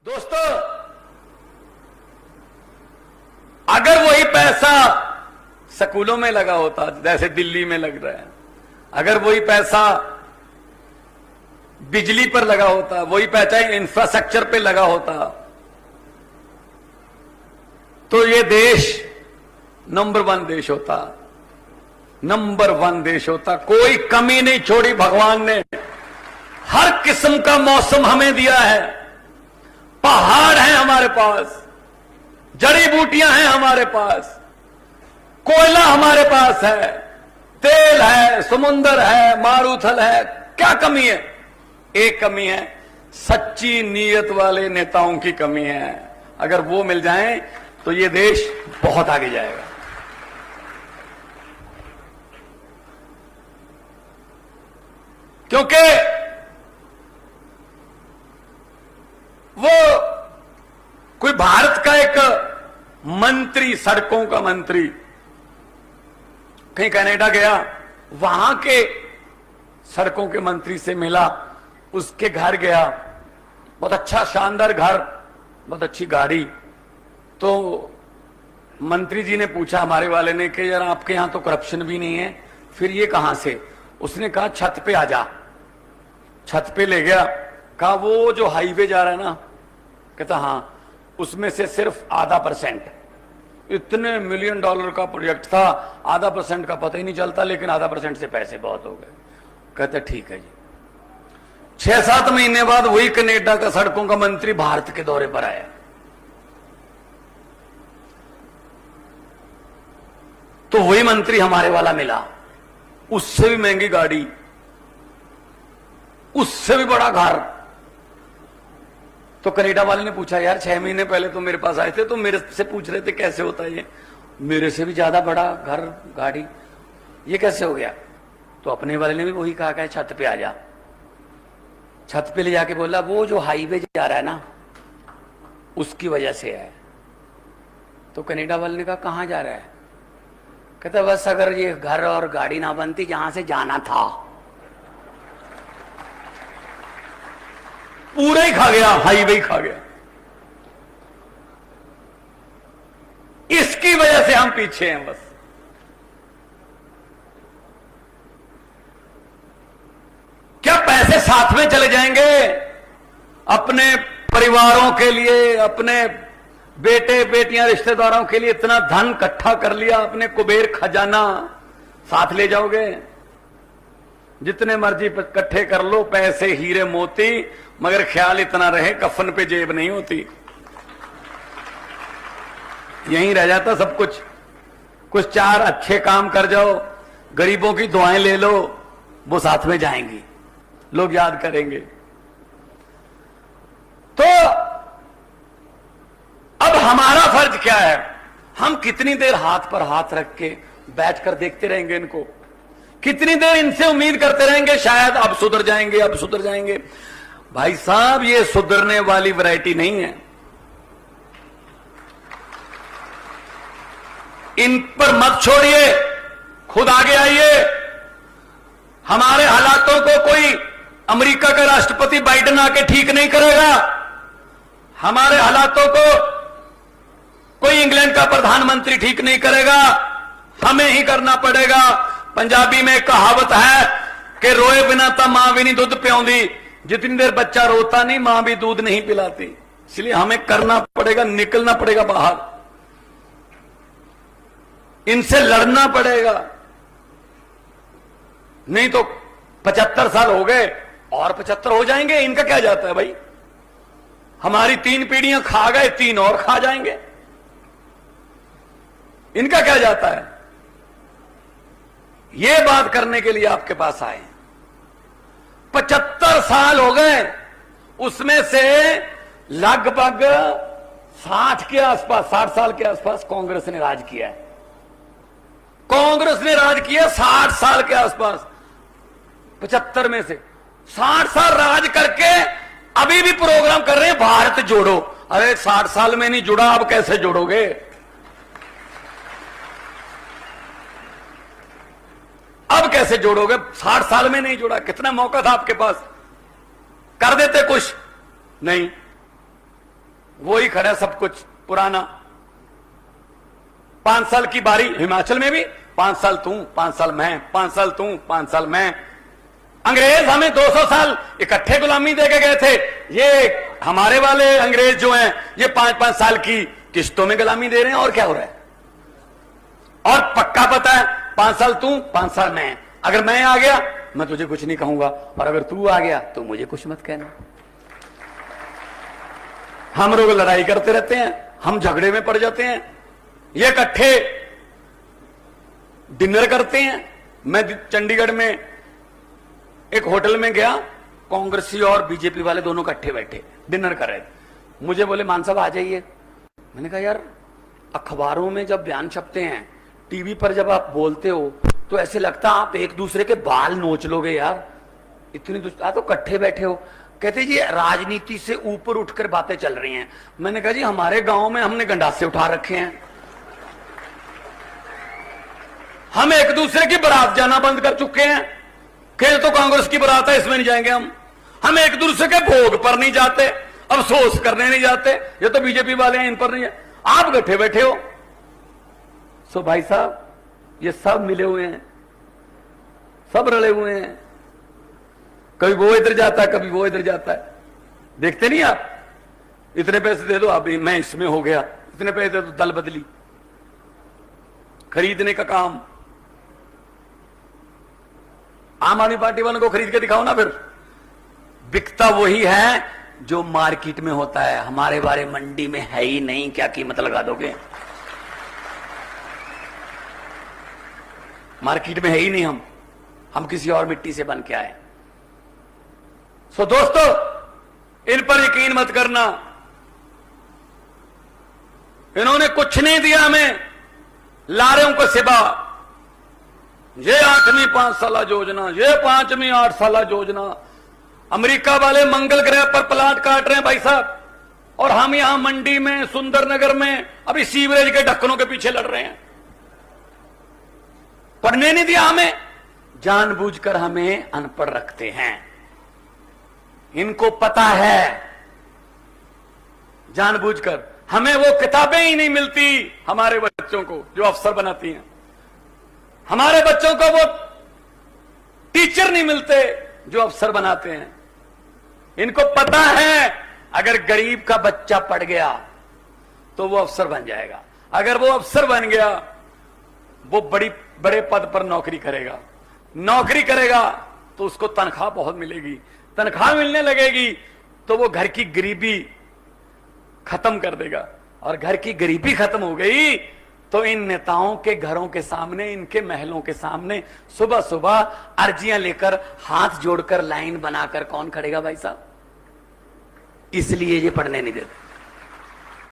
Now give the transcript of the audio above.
दोस्तों, अगर वही पैसा स्कूलों में लगा होता जैसे दिल्ली में लग रहा है, अगर वही पैसा बिजली पर लगा होता, वही पैसा इंफ्रास्ट्रक्चर पे लगा होता, तो ये देश नंबर 1 देश होता, नंबर 1 देश होता। कोई कमी नहीं छोड़ी भगवान ने। हर किस्म का मौसम हमें दिया है। पहाड़ हैं हमारे पास, जड़ी बूटियां हैं हमारे पास, कोयला हमारे पास है, तेल है, समुंदर है, मारूथल है। क्या कमी है? एक कमी है, सच्ची नीयत वाले नेताओं की कमी है। अगर वो मिल जाएं तो ये देश बहुत आगे जाएगा। क्योंकि वो कोई भारत का एक मंत्री, सड़कों का मंत्री कहीं कनाडा गया, वहां के सड़कों के मंत्री से मिला, उसके घर गया, बहुत अच्छा शानदार घर, बहुत अच्छी गाड़ी। तो मंत्री जी ने पूछा हमारे वाले ने कि यार आपके यहां तो करप्शन भी नहीं है, फिर ये कहां से? उसने कहा छत पे आ जा। छत पे ले गया, कहा वो जो हाईवे जा रहा है ना, कहता हाँ, उसमें से सिर्फ ½ इतने $1 मिलियन का प्रोजेक्ट था, ½ का पता ही नहीं चलता, लेकिन ½ से पैसे बहुत हो गए। कहते ठीक है जी। 6-7 महीने बाद वही कनाडा का सड़कों का मंत्री भारत के दौरे पर आया। तो वही मंत्री हमारे वाला मिला, उससे भी महंगी गाड़ी, उससे भी बड़ा घर। तो कनाडा वाले ने पूछा यार 6 महीने पहले तो मेरे पास आए थे, तो मेरे से पूछ रहे थे कैसे होता है ये, मेरे से भी ज्यादा बड़ा घर, गाड़ी, ये कैसे हो गया? तो अपने वाले ने भी वही कहा कि छत पे आ जा। छत पे ले जाके बोला वो जो हाईवे जा रहा है ना, उसकी वजह से है। तो कनाडा वाले ने कहा कहां जा रहा है? कहता बस अगर ये घर और गाड़ी ना बनती, जहां से जाना था पूरा ही खा गया, हाईवे ही खा गया। इसकी वजह से हम पीछे हैं बस। क्या पैसे साथ में चले जाएंगे? अपने परिवारों के लिए, अपने बेटे बेटियां रिश्तेदारों के लिए इतना धन इकट्ठा कर लिया, अपने कुबेर खजाना साथ ले जाओगे? जितने मर्जी इकट्ठे कर लो पैसे, हीरे मोती, मगर ख्याल इतना रहे कफन पे जेब नहीं होती। यहीं रह जाता सब कुछ। कुछ 4 अच्छे काम कर जाओ, गरीबों की दुआएं ले लो, वो साथ में जाएंगी, लोग याद करेंगे। तो अब हमारा फर्ज क्या है? हम कितनी देर हाथ पर हाथ रख के बैठकर देखते रहेंगे इनको? कितनी देर इनसे उम्मीद करते रहेंगे शायद अब सुधर जाएंगे, अब सुधर जाएंगे? भाई साहब, ये सुधरने वाली वैरायटी नहीं है। इन पर मत छोड़िए, खुद आगे आइए। हमारे हालातों को कोई अमेरिका का राष्ट्रपति बाइडेन आके ठीक नहीं करेगा। हमारे हालातों को कोई इंग्लैंड का प्रधानमंत्री ठीक नहीं करेगा, हमें ही करना पड़ेगा। पंजाबी में एक कहावत है कि रोए बिना तो मां भी नहीं दूध पिलाती। जितनी देर बच्चा रोता नहीं, मां भी दूध नहीं पिलाती। इसलिए हमें करना पड़ेगा, निकलना पड़ेगा बाहर, इनसे लड़ना पड़ेगा। नहीं तो 75 साल हो गए और 75 हो जाएंगे, इनका क्या जाता है भाई? हमारी 3 पीढ़ियां खा गए, 3 और खा जाएंगे, इनका क्या जाता है? ये बात करने के लिए आपके पास आए। 75 साल हो गए, उसमें से लगभग 60 के आसपास, 60 साल के आसपास कांग्रेस ने राज किया है। कांग्रेस ने राज किया 60 साल के आसपास। 75 में से 60 साल राज करके अभी भी प्रोग्राम कर रहे हैं भारत जोड़ो। अरे 60 साल में नहीं जुड़ा, अब कैसे जोड़ोगे? अब कैसे जोड़ोगे? 60 साल में नहीं जुड़ा। कितना मौका था आपके पास, कर देते कुछ नहीं। वो ही खड़ा सब कुछ पुराना। 5 साल की बारी हिमाचल में भी, 5 साल तू 5 साल मैं, 5 साल तू 5 साल मैं। अंग्रेज हमें 200 साल इकट्ठे गुलामी देके गए थे, ये हमारे वाले अंग्रेज जो हैं ये 5-5 साल की किस्तों में गुलामी दे रहे हैं। और क्या हो रहा है? और पक्का पता है 5 साल तू 5 साल मैं। अगर मैं आ गया मैं तुझे कुछ नहीं कहूंगा, और अगर तू आ गया तो मुझे कुछ मत कहना। हम लोग लड़ाई करते रहते हैं, हम झगड़े में पड़ जाते हैं, ये इकट्ठे डिनर करते हैं। मैं चंडीगढ़ में एक होटल में गया, कांग्रेसी और बीजेपी वाले दोनों इकट्ठे बैठे डिनर कर रहे थे। मुझे बोले मान साहब आ जाइए। मैंने कहा यार अखबारों में जब बयान छपते हैं, टीवी पर जब आप बोलते हो तो ऐसे लगता है आप एक दूसरे के बाल नोच लोगे यार, इतनी तो इकट्ठे बैठे हो। कहते जी राजनीति से ऊपर उठकर बातें चल रही हैं। मैंने कहा जी हमारे गांव में हमने गंडासे उठा रखे हैं, हम एक दूसरे की बारात जाना बंद कर चुके हैं। कहे तो कांग्रेस की बारात है इसमें नहीं जाएंगे हम एक दूसरे के भोग पर नहीं जाते, अफसोस करने नहीं जाते। ये तो बीजेपी वाले हैं, इन पर नहीं है। आप बैठे बैठे हो। सो भाई साहब ये सब मिले हुए हैं, सब रले हुए हैं। कभी वो इधर जाता है, कभी वो इधर जाता है। देखते नहीं आप, इतने पैसे दे दो आप, मैं इसमें हो गया, इतने पैसे दे दो, दल बदली, खरीदने का काम। आम आदमी पार्टी वालों को खरीद के दिखाओ ना, फिर बिकता वही है जो मार्केट में होता है। हमारे बारे मंडी में है ही नहीं, क्या कीमत लगा दोगे? मार्केट में है ही नहीं, हम किसी और मिट्टी से बन के आए। सो दोस्तों इन पर यकीन मत करना, इन्होंने कुछ नहीं दिया हमें लारों को सिवा। ये 8वीं 5 साल योजना, ये 5वीं 8 साल योजना। अमेरिका वाले मंगल ग्रह पर प्लाट काट रहे हैं भाई साहब, और हम यहां मंडी में सुंदरनगर में अभी सीवरेज के ढक्कनों के पीछे लड़ रहे हैं। पढ़ने नहीं दिया हमें, जानबूझकर हमें अनपढ़ रखते हैं। इनको पता है, जानबूझकर हमें वो किताबें ही नहीं मिलती हमारे बच्चों को जो अफसर बनाती हैं। हमारे बच्चों को वो टीचर नहीं मिलते जो अफसर बनाते हैं। इनको पता है अगर गरीब का बच्चा पढ़ गया तो वो अफसर बन जाएगा। अगर वो अफसर बन गया, वो बड़े पद पर नौकरी करेगा तो उसको तनख्वाह बहुत मिलेगी। तनख्वाह मिलने लगेगी तो वो घर की गरीबी खत्म कर देगा, और घर की गरीबी खत्म हो गई तो इन नेताओं के घरों के सामने, इनके महलों के सामने सुबह सुबह अर्जियां लेकर, हाथ जोड़कर, लाइन बनाकर कौन खड़ेगा भाई साहब? इसलिए ये पढ़ने नहीं देते।